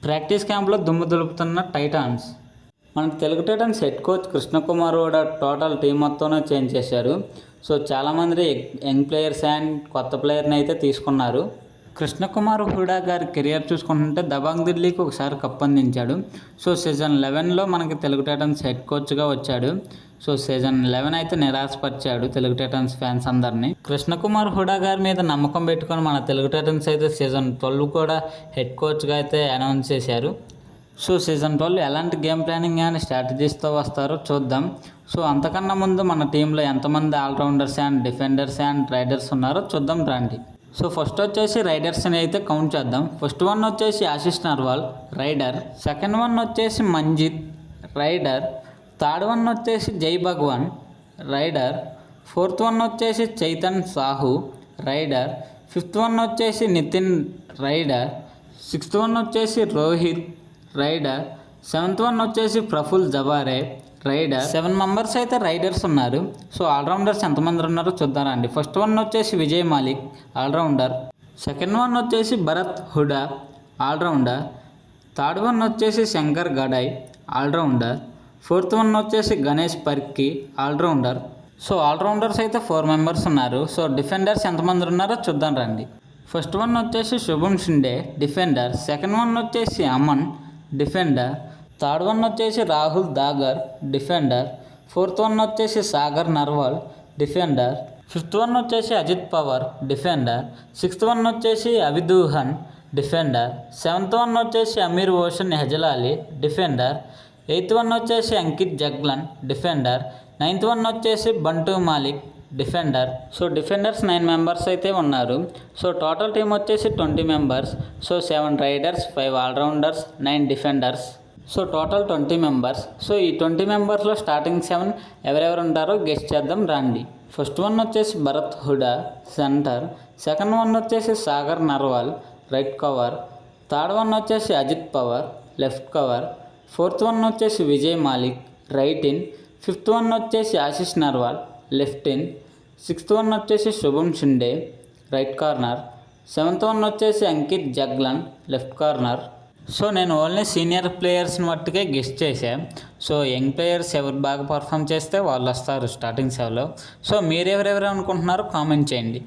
Practice క్యాంప్లో దుమ్ము దులుపుతున్న Titans. మనకు Telugu Titans head coach Krishna Kumar కూడా టోటల్ టీం మొత్తంలో చేంజ్ చేశారు. సో చాలామంది యంగ్ ప్లేయర్స్ అండ్ కొత్త ప్లేయర్ని అయితే తీసుకున్నారు. కృష్ణకుమార్ హుడా గారి కెరియర్ చూసుకుంటుంటే దబాంగ్ ఢిల్లీకి ఒకసారి కప్ అందించాడు. సో సీజన్ 11లో మనకి తెలుగు టైటాన్స్ హెడ్ కోచ్గా వచ్చాడు. సో సీజన్ 11 అయితే నిరాశపరిచాడు తెలుగు టైటాన్స్ ఫ్యాన్స్ అందరినీ. కృష్ణకుమార్ హుడా గారి మీద నమ్మకం పెట్టుకొని మన తెలుగు టైటాన్స్ అయితే సీజన్ 12 కూడా హెడ్ కోచ్గా అయితే అనౌన్స్ చేశారు. సో సీజన్ 12 ఎలాంటి గేమ్ ప్లానింగ్ అండ్ స్ట్రాటజీస్తో వస్తారో చూద్దాం. సో అంతకన్నా ముందు మన టీంలో ఎంతమంది allrounders and defenders and raiders ఉన్నారో చూద్దాం రండి. సో ఫస్ట్ వచ్చేసి రైడర్స్ని అయితే కౌంట్ చేద్దాం. ఫస్ట్ వన్ వచ్చేసి Ashish Narwal, raider. Second one వచ్చేసి మంజిత్, రైడర్. థర్డ్ వన్ వచ్చేసి జై భగవాన్, రైడర్. ఫోర్త్ వన్ వచ్చేసి Chaitan Sahu, raider. Fifth one వచ్చేసి నితిన్, రైడర్. సిక్స్త్ వన్ వచ్చేసి రోహిత్, రైడర్. సెవెంత్ వన్ వచ్చేసి ప్రఫుల్ జబారే, రైడర్. 7 మెంబర్స్ అయితే రైడర్స్ ఉన్నారు. సో ఆల్రౌండర్స్ ఎంతమంది ఉన్నారో చూద్దామండి. ఫస్ట్ వన్ వచ్చేసి Vijay Malik, allrounder. Second one వచ్చేసి Bharat Hooda, allrounder. Third one వచ్చేసి Shankar Gadai, allrounder. Fourth one వచ్చేసి Ganesh Parki, allrounder. So allrounders అయితే 4 మెంబర్స్ ఉన్నారు. సో డిఫెండర్స్ ఎంతమంది ఉన్నారో చూద్దాం రండి. ఫస్ట్ వన్ వచ్చేసి Shubham Shinde, defender. Second one వచ్చేసి అమన్, డిఫెండర్. థర్డ్ వన్ వచ్చేసి Rahul Dagar, defender. Fourth one వచ్చేసి Sagar Narwal, defender. Fifth one వచ్చేసి Ajit Pawar, defender. Sixth one వచ్చేసి అవిదూహన్, డిఫెండర్. సెవెంత్ వన్ వచ్చేసి అమీర్ ఓషన్ హెజలాలి, డిఫెండర్. ఎయిత్ వన్ వచ్చేసి Ankit Jaglan, defender. Ninth one వచ్చేసి బంటూ Malik, defender. So defenders 9 members అయితే ఉన్నారు. సో టోటల్ టీం వచ్చేసి 20 members. So 7 riders, 5 allrounders, 9 defenders. So total 20 members. So ఈ 20 మెంబర్స్లో స్టార్టింగ్ 7 ఎవరెవరు ఉంటారో గెస్ట్ చేద్దాం రండి. ఫస్ట్ వన్ వచ్చేసి Bharat Hooda, centre. Second one వచ్చేసి Sagar Narwal, right cover. Third one వచ్చేసి Ajit Pawar, left cover. Fourth one వచ్చేసి Vijay Malik, right in. Fifth one వచ్చేసి Ashish Narwal, left in. Sixth one వచ్చేసి Shubham Shinde, right corner. Seventh one వచ్చేసి Ankit Jaglan, left corner. So నేను ఓన్లీ సీనియర్ ప్లేయర్స్ని మట్టుకే గెస్ట్ చేశాను. సో యంగ్ ప్లేయర్స్ ఎవరు బాగా పర్ఫామ్ చేస్తే వాళ్ళు వస్తారు స్టార్టింగ్ 7లో. సో మీరు ఎవరెవరు అనుకుంటున్నారో కామెంట్ చేయండి.